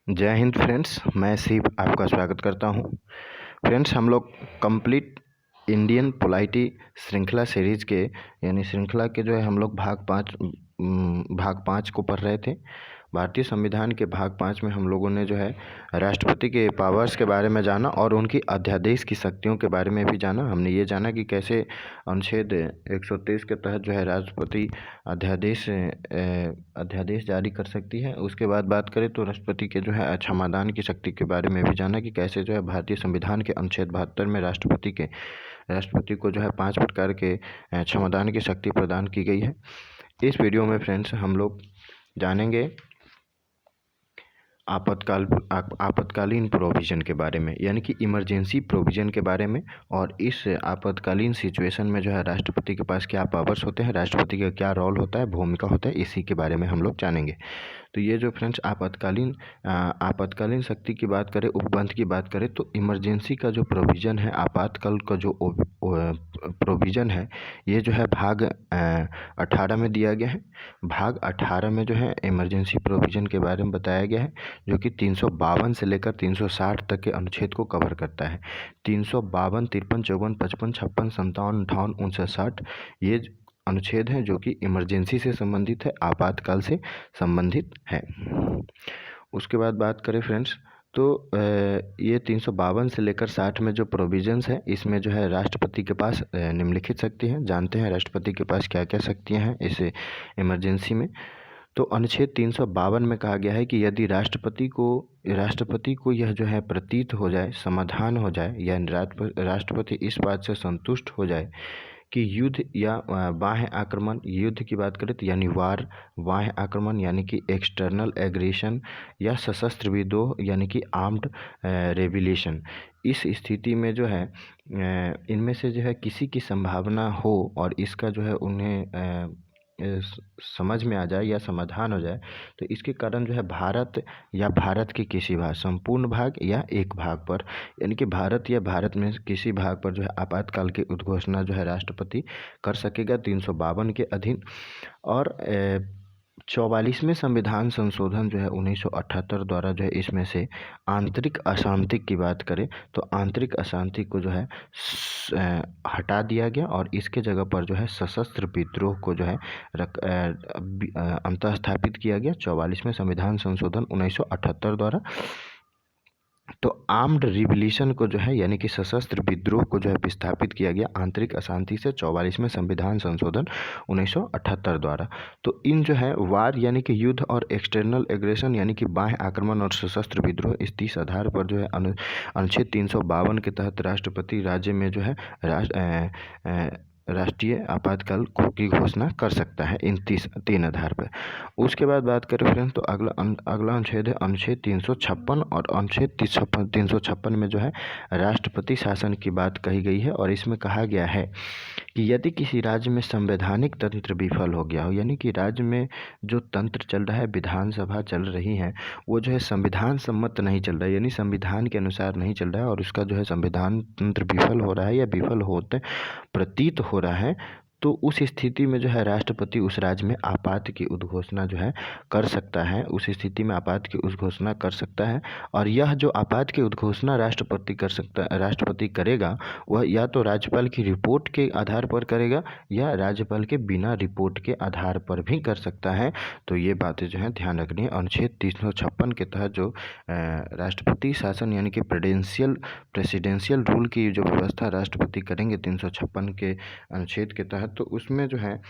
जय हिंद फ्रेंड्स, मैं शिव आपका स्वागत करता हूं। फ्रेंड्स, हम लोग कंप्लीट इंडियन पोलाइटी श्रृंखला सीरीज के यानी श्रृंखला के जो है हम लोग भाग पाँच को पढ़ रहे थे। भारतीय संविधान के भाग 5 में हम लोगों ने जो है राष्ट्रपति के पावर्स के बारे में जाना और उनकी अध्यादेश की शक्तियों के बारे में भी जाना। हमने ये जाना कि कैसे अनुच्छेद 123 के तहत जो है राष्ट्रपति अध्यादेश जारी कर सकती है। उसके बाद बात करें तो राष्ट्रपति के जो है क्षमादान की शक्ति के बारे में भी जाना कि कैसे जो है भारतीय संविधान के अनुच्छेद 72 में राष्ट्रपति को जो है 5 प्रकार के क्षमादान की शक्ति प्रदान की गई है। इस वीडियो में फ्रेंड्स हम लोग जानेंगे आपातकालीन प्रोविज़न के बारे में, यानी कि इमरजेंसी प्रोविज़न के बारे में। और इस आपातकालीन सिचुएशन में जो है राष्ट्रपति के पास क्या पावर्स होते हैं, राष्ट्रपति का क्या रोल होता है, भूमिका होता है, इसी के बारे में हम लोग जानेंगे। तो ये जो फ्रेंड्स आपातकालीन शक्ति की बात करें, उपबंध की बात करें, तो इमरजेंसी का जो प्रोविज़न है, आपातकाल का जो प्रोविज़न है, ये जो है भाग 18 में दिया गया है। भाग 18 में जो है इमरजेंसी प्रोविज़न के बारे में बताया गया है, जो कि 352 से लेकर 360 तक के अनुच्छेद को कवर करता है। 352, 53, 54, 55, 56, 57, 58, 59, 60 ये अनुच्छेद हैं जो कि इमरजेंसी से संबंधित है, आपातकाल से संबंधित है। उसके बाद बात करें फ्रेंड्स, तो ये 352 से लेकर 60 में जो प्रोविजंस है, इसमें जो है राष्ट्रपति के पास निम्नलिखित शक्ति हैं। जानते हैं राष्ट्रपति के पास क्या क्या शक्तियां हैं इस इमरजेंसी में। तो अनुच्छेद 352 में कहा गया है कि यदि राष्ट्रपति को यह जो है प्रतीत हो जाए, समाधान हो जाए, या राष्ट्रपति इस बात से संतुष्ट हो जाए कि युद्ध या बाह्य आक्रमण, युद्ध की बात करें तो यानी वार, बाह्य आक्रमण यानी कि एक्सटर्नल एग्रेशन, या सशस्त्र विद्रोह यानी कि आर्म्ड रेविलेशन, इस स्थिति में जो है इनमें से जो है किसी की संभावना हो और इसका जो है उन्हें समझ में आ जाए या समाधान हो जाए, तो इसके कारण जो है भारत के किसी भाग, संपूर्ण भाग या एक भाग पर, यानी कि भारत में किसी भाग पर जो है आपातकाल की उद्घोषणा जो है राष्ट्रपति कर सकेगा 352 के अधीन। और 44वें संविधान संशोधन जो है 1978 द्वारा जो है इसमें से आंतरिक अशांति की बात करें तो आंतरिक अशांति को जो है हटा दिया गया और इसके जगह पर जो है सशस्त्र विद्रोह को जो है अंतः स्थापित किया गया 44वें संविधान संशोधन 1978 द्वारा। तो आर्म्ड रिवॉल्यूशन को जो है यानी कि सशस्त्र विद्रोह को जो है विस्थापित किया गया आंतरिक अशांति से 44वें संविधान संशोधन 1978 द्वारा। तो इन जो है वार यानी कि युद्ध और एक्सटर्नल एग्रेशन यानी कि बाह्य आक्रमण और सशस्त्र विद्रोह, इस 30 आधार पर जो है अनुच्छेद 352 के तहत राष्ट्रपति राज्य में जो है राष्ट्रीय आपातकाल की घोषणा कर सकता है इन 3 आधार पर। उसके बाद बात करें फ्रेंड्स, तो अगला अनुच्छेद है अनुच्छेद 356 और अनुच्छेद 356 में जो है राष्ट्रपति शासन की बात कही गई है। और इसमें कहा गया है कि यदि किसी राज्य में संवैधानिक तंत्र विफल हो गया हो, यानी कि राज्य में जो तंत्र चल रहा है, विधानसभा चल रही है, वो जो है संविधान सम्मत नहीं चल रहा है, यानी संविधान के अनुसार नहीं चल रहा है और उसका जो है संविधान तंत्र विफल हो रहा है या विफल होते प्रतीत हो रहा है, तो उस स्थिति में जो है राष्ट्रपति उस राज्य में आपात की उद्घोषणा जो है कर सकता है, उस स्थिति में आपात की उद्घोषणा कर सकता है। और यह जो आपात की उद्घोषणा राष्ट्रपति करेगा, वह या तो राज्यपाल की रिपोर्ट के आधार पर करेगा या राज्यपाल के बिना रिपोर्ट के आधार पर भी कर सकता है। तो ये बातें जो है ध्यान रखनी है। अनुच्छेद 356 के तहत जो राष्ट्रपति शासन यानी कि प्रेसिडेंशियल रूल की जो व्यवस्था राष्ट्रपति करेंगे 356 के अनुच्छेद के तहत, तो उसमें जो है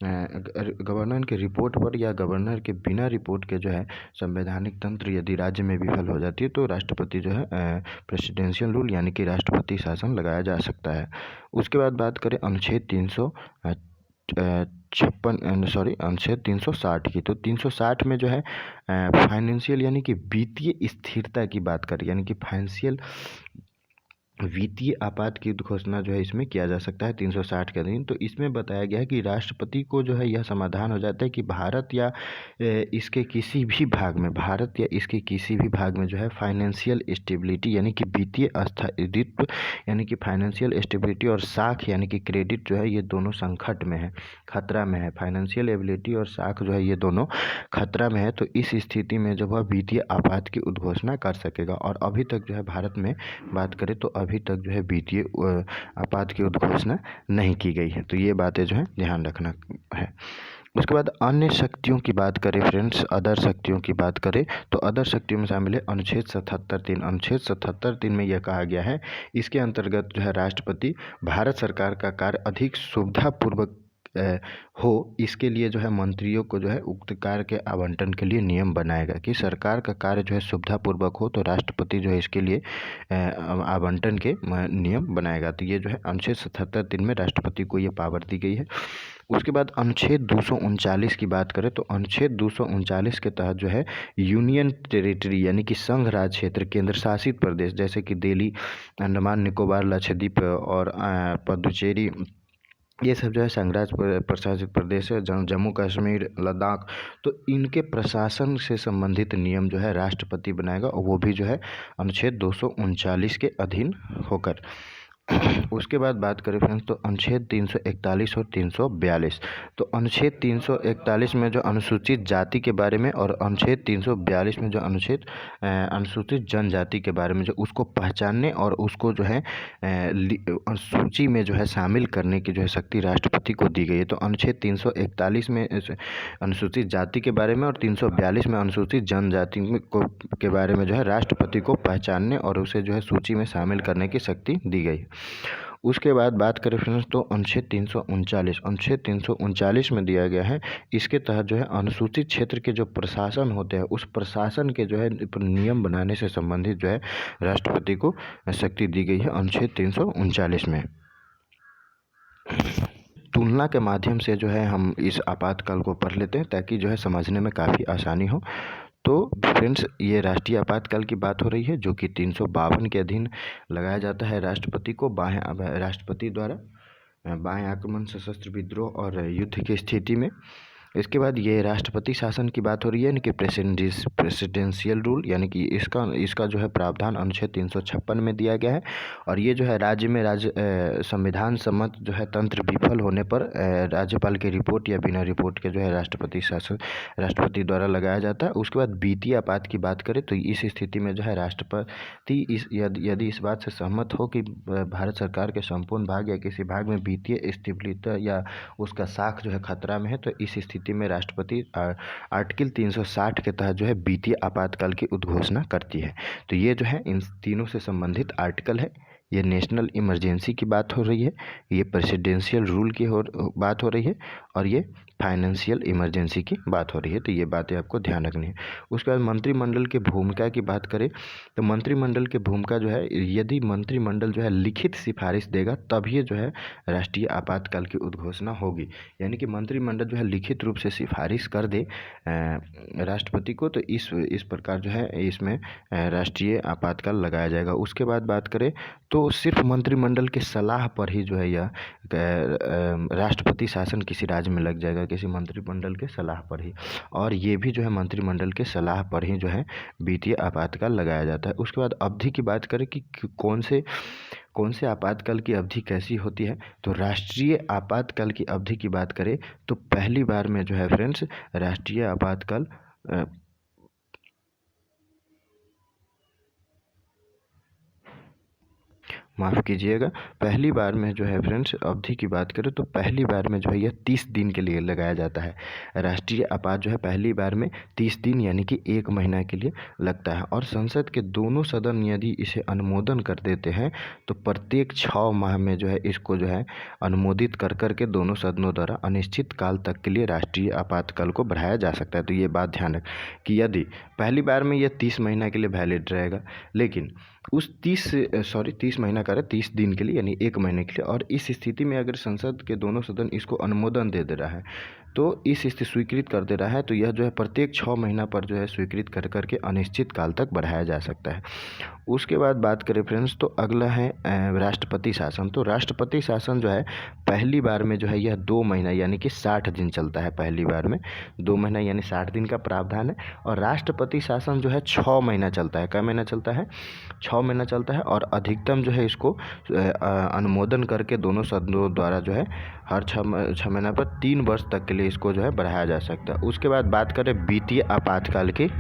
गवर्नर के रिपोर्ट पर या गवर्नर के बिना रिपोर्ट के जो है संवैधानिक तंत्र यदि राज्य में विफल हो जाती है तो राष्ट्रपति जो है प्रेसिडेंशियल रूल यानी कि राष्ट्रपति शासन लगाया जा सकता है। उसके बाद बात करें अनुच्छेद 360 की, तो 360 में जो है फाइनेंशियल यानी कि वित्तीय स्थिरता की बात करें, यानी कि फाइनेंशियल वित्तीय आपात की घोषणा जो है इसमें किया जा सकता है 360 के अधीन। तो इसमें बताया गया है कि राष्ट्रपति को जो है यह समाधान हो जाता है कि भारत या इसके किसी भी भाग में, भारत या इसके किसी भी भाग में जो है फाइनेंशियल स्टेबिलिटी यानी कि वित्तीय स्थायित्व यानी कि फाइनेंशियल स्टेबिलिटी और साख यानी कि क्रेडिट जो है ये दोनों संकट में है, खतरा में है। फाइनेंशियल एबिलिटी और साख जो है ये दोनों खतरा में है। तो इस स्थिति में जो वह वित्तीय आपात की उद्घोषणा कर सकेगा। और अभी तक जो है भारत में बात करें तो अभी तक जो है वित्तीय आपात की उद्घोषणा नहीं की गई है। तो ये बातें जो है ध्यान रखना है। उसके बाद अन्य शक्तियों की बात करें फ्रेंड्स, अदर शक्तियों की बात करें तो अदर शक्तियों में शामिल है अनुच्छेद 77(3). अनुच्छेद 77(3) में यह कहा गया है, इसके अंतर्गत जो है राष्ट्रपति भारत सरकार का कार्य अधिक सुविधापूर्वक हो, इसके लिए जो है मंत्रियों को जो है उक्त कार्य के आवंटन के लिए नियम बनाएगा। कि सरकार का कार्य जो है सुविधापूर्वक हो तो राष्ट्रपति जो है इसके लिए आवंटन के नियम बनाएगा। तो ये जो है अनुच्छेद 77(3) में राष्ट्रपति को ये पावर दी गई है। उसके बाद अनुच्छेद 239 की बात करें तो अनुच्छेद 239 के तहत जो है यूनियन टेरिटरी यानी कि संघ राज क्षेत्र, केंद्र शासित प्रदेश जैसे कि दिल्ली, अंडमान निकोबार, लक्षद्वीप और पुडुचेरी, ये सब जो है संघ राज प्रशासित प्रदेश है। जम्मू कश्मीर, लद्दाख, तो इनके प्रशासन से संबंधित नियम जो है राष्ट्रपति बनाएगा और वो भी जो है अनुच्छेद 239 के अधीन होकर। उसके बाद बात करें फ्रेंड्स तो अनुच्छेद 341 और 342। तो अनुच्छेद 341 में जो अनुसूचित जाति के बारे में और अनुच्छेद 342 में जो अनुसूचित जनजाति के बारे में जो उसको पहचानने और उसको जो है सूची में जो है शामिल करने की जो है शक्ति राष्ट्रपति को दी गई है। तो अनुच्छेद 341 में अनुसूचित जाति के बारे में और 342 में अनुसूचित जनजाति के बारे में जो है राष्ट्रपति को पहचानने और उसे जो है सूची में शामिल करने की शक्ति दी गई। उसके बाद बात करें फ्रेंड्स तो अनुच्छेद 339 में दिया गया है, इसके तहत जो है अनुसूचित क्षेत्र के जो प्रशासन होते हैं उस प्रशासन के जो है नियम बनाने से संबंधित जो है राष्ट्रपति को शक्ति दी गई है अनुच्छेद 339 में। तुलना के माध्यम से जो है हम इस आपातकाल को पढ़ लेते हैं ताकि जो है समझने में काफ़ी आसानी हो। तो फ्रेंड्स ये राष्ट्रीय आपातकाल की बात हो रही है जो कि 352 के अधीन लगाया जाता है राष्ट्रपति को, राष्ट्रपति द्वारा बाह्य आक्रमण, सशस्त्र विद्रोह और युद्ध की स्थिति में। इसके बाद ये राष्ट्रपति शासन की बात हो रही है यानी कि प्रेसिडेंशियल रूल, यानी कि इसका जो है प्रावधान अनुच्छेद 356 में दिया गया है। और ये जो है राज्य में संविधान सम्मत जो है तंत्र विफल होने पर राज्यपाल की रिपोर्ट या बिना रिपोर्ट के जो है राष्ट्रपति द्वारा लगाया जाता है। उसके बाद वित्तीय आपात की बात करें तो इस स्थिति में जो है राष्ट्रपति यदि इस बात से सहमत हो कि भारत सरकार के संपूर्ण भाग या किसी भाग में वित्तीय स्थिरता या उसका साख जो है खतरा में है, तो इस स्थिति में राष्ट्रपति आर्टिकल 360 के तहत जो है वित्तीय आपातकाल की उद्घोषणा करती है। तो ये जो है इन तीनों से संबंधित आर्टिकल है। ये नेशनल इमरजेंसी की बात हो रही है, ये प्रेसिडेंशियल रूल की बात हो रही है और ये फाइनेंशियल इमरजेंसी की बात हो रही है। तो ये बातें आपको ध्यान रखनी है। उसके बाद मंत्रिमंडल की भूमिका की बात करें तो मंत्रिमंडल की भूमिका जो है, यदि मंत्रिमंडल जो है लिखित सिफारिश देगा तब ये जो है राष्ट्रीय आपातकाल की उद्घोषणा होगी। यानी कि मंत्रिमंडल जो है लिखित रूप से सिफारिश कर दे राष्ट्रपति को, तो इस प्रकार जो है इसमें राष्ट्रीय आपातकाल लगाया जाएगा। उसके बाद बात करें तो सिर्फ मंत्रिमंडल के सलाह पर ही जो है यह राष्ट्रपति शासन किसी राज्य में लग जाएगा, किसी मंत्रिमंडल के सलाह पर ही। और ये भी जो है मंत्रिमंडल के सलाह पर ही जो है वित्तीय आपातकाल लगाया जाता है। उसके बाद अवधि की बात करें कि कौन से आपातकाल की अवधि कैसी होती है, तो राष्ट्रीय आपातकाल की अवधि की बात करें तो पहली बार में जो है फ्रेंड्स राष्ट्रीय आपातकाल माफ़ कीजिएगा, पहली बार में जो है फ्रेंड्स अवधि की बात करें तो पहली बार में जो है यह 30 दिन के लिए लगाया जाता है। राष्ट्रीय आपात जो है पहली बार में 30 दिन यानी कि 1 महीना के लिए लगता है। और संसद के दोनों सदन यदि इसे अनुमोदन कर देते हैं तो प्रत्येक 6 माह में जो है इसको जो है अनुमोदित कर के दोनों सदनों द्वारा अनिश्चित काल तक के लिए राष्ट्रीय आपातकाल को बढ़ाया जा सकता है। तो ये बात ध्यान रखें कि यदि पहली बार में यह 30 महीना के लिए वैलिड रहेगा, लेकिन उस 30 महीना का 30 दिन के लिए यानी 1 महीने के लिए, और इस स्थिति में अगर संसद के दोनों सदन इसको अनुमोदन दे रहा है तो इस स्थिति स्वीकृत कर दे रहा है, तो यह जो है प्रत्येक 6 महीना पर जो है स्वीकृत कर करके अनिश्चित काल तक बढ़ाया जा सकता है। उसके बाद बात करें फ्रेंड्स, तो अगला है राष्ट्रपति शासन। तो राष्ट्रपति शासन जो है पहली बार में जो है यह 2 महीना यानी कि 60 दिन चलता है। पहली बार में 2 महीना यानी 60 दिन का प्रावधान है। और राष्ट्रपति शासन जो है 6 महीना चलता है। क्या महीना चलता है? 6 महीना चलता है। और अधिकतम जो है इसको अनुमोदन करके दोनों सदनों द्वारा जो है हर 6 महीना पर 3 वर्ष तक के लिए इसको जो है बढ़ाया जा सकता है। उसके बाद बात करें वित्तीय आपातकाल की।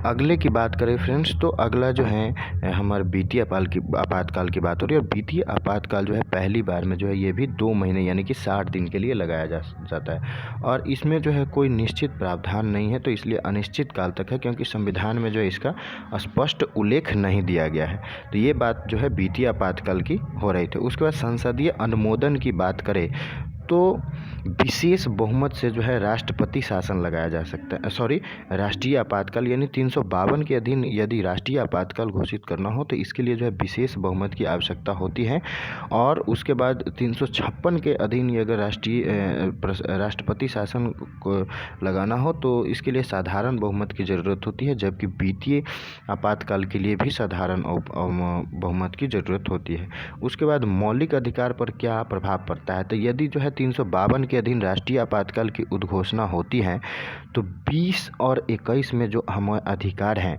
अगले की बात करें फ्रेंड्स, तो अगला जो है हमारे वित्तीय आपातकाल की बात हो रही है। और वित्तीय आपातकाल जो है पहली बार में जो है ये भी 2 महीने यानी कि 60 दिन के लिए लगाया जाता है। और इसमें जो है कोई निश्चित प्रावधान नहीं है, तो इसलिए अनिश्चित काल तक है, क्योंकि संविधान में जो है इसका स्पष्ट उल्लेख नहीं दिया गया है। तो ये बात जो है वित्तीय आपातकाल की हो रही थी। उसके बाद संसदीय अनुमोदन की बात करें तो विशेष बहुमत से जो है राष्ट्रपति शासन लगाया जा सकता है। राष्ट्रीय आपातकाल यानी 352 के अधीन यदि राष्ट्रीय आपातकाल घोषित करना हो तो इसके लिए जो है विशेष बहुमत की आवश्यकता होती है। और उसके बाद 356 के अधीन ये अगर राष्ट्रपति शासन को लगाना हो तो इसके लिए साधारण बहुमत की ज़रूरत होती है, जबकि वित्तीय आपातकाल के लिए भी साधारण बहुमत की ज़रूरत होती है। उसके बाद मौलिक अधिकार पर क्या प्रभाव पड़ता है, तो यदि जो है 352 के अधीन राष्ट्रीय आपातकाल की उद्घोषणा होती है तो 20 और 21 में जो हमारे अधिकार हैं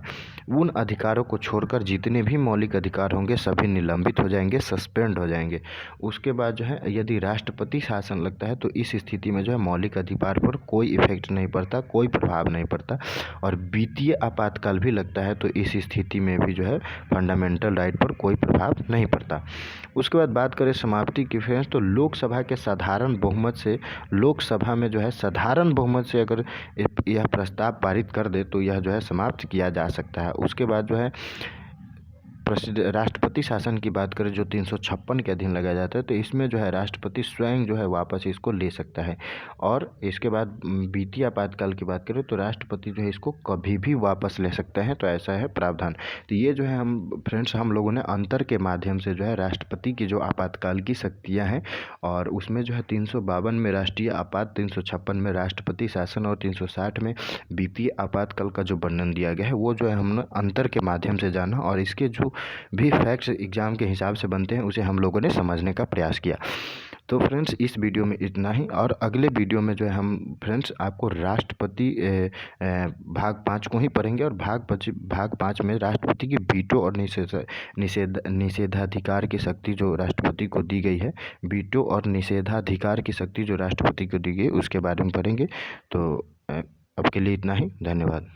उन अधिकारों को छोड़कर जितने भी मौलिक अधिकार होंगे सभी निलंबित हो जाएंगे, सस्पेंड हो जाएंगे। उसके बाद जो है यदि राष्ट्रपति शासन लगता है तो इस स्थिति में जो है मौलिक अधिकार पर कोई इफेक्ट नहीं पड़ता, कोई प्रभाव नहीं पड़ता। और वित्तीय आपातकाल भी लगता है तो इस स्थिति में भी जो है फंडामेंटल राइट पर कोई प्रभाव नहीं पड़ता। उसके बाद बात करें समाप्ति की फ्रेंड्स, तो लोकसभा के साधारण बहुमत से लोकसभा में जो है साधारण बहुमत से अगर यह प्रस्ताव पारित कर दे तो यह जो है समाप्त किया जा सकता है। उसके बाद जो है राष्ट्रपति शासन की बात करें जो 356 के अधीन लगाया जाता है, तो इसमें जो है राष्ट्रपति स्वयं जो है वापस इसको ले सकता है। और इसके बाद वित्तीय आपातकाल की बात करें तो राष्ट्रपति जो है इसको कभी भी वापस ले सकते हैं, तो ऐसा है प्रावधान। तो ये जो है हम लोगों ने अंतर के माध्यम से जो है राष्ट्रपति की जो आपातकाल की शक्तियाँ हैं और उसमें जो है 352 में राष्ट्रीय आपात, 356 में राष्ट्रपति शासन और 360 में वित्तीय आपातकाल का जो वर्णन दिया गया है वो जो है हमने अंतर के माध्यम से जाना और इसके जो भी फैक्ट्स एग्ज़ाम के हिसाब से बनते हैं उसे हम लोगों ने समझने का प्रयास किया। तो फ्रेंड्स इस वीडियो में इतना ही, और अगले वीडियो में जो है हम फ्रेंड्स आपको राष्ट्रपति भाग 5 को ही पढ़ेंगे। और भाग 5 में राष्ट्रपति की वीटो और निषेधाधिकार की शक्ति जो राष्ट्रपति को दी गई है, वीटो और निषेधाधिकार की शक्ति जो राष्ट्रपति को दी गई उसके बारे में पढ़ेंगे। तो अब के लिए इतना ही, धन्यवाद।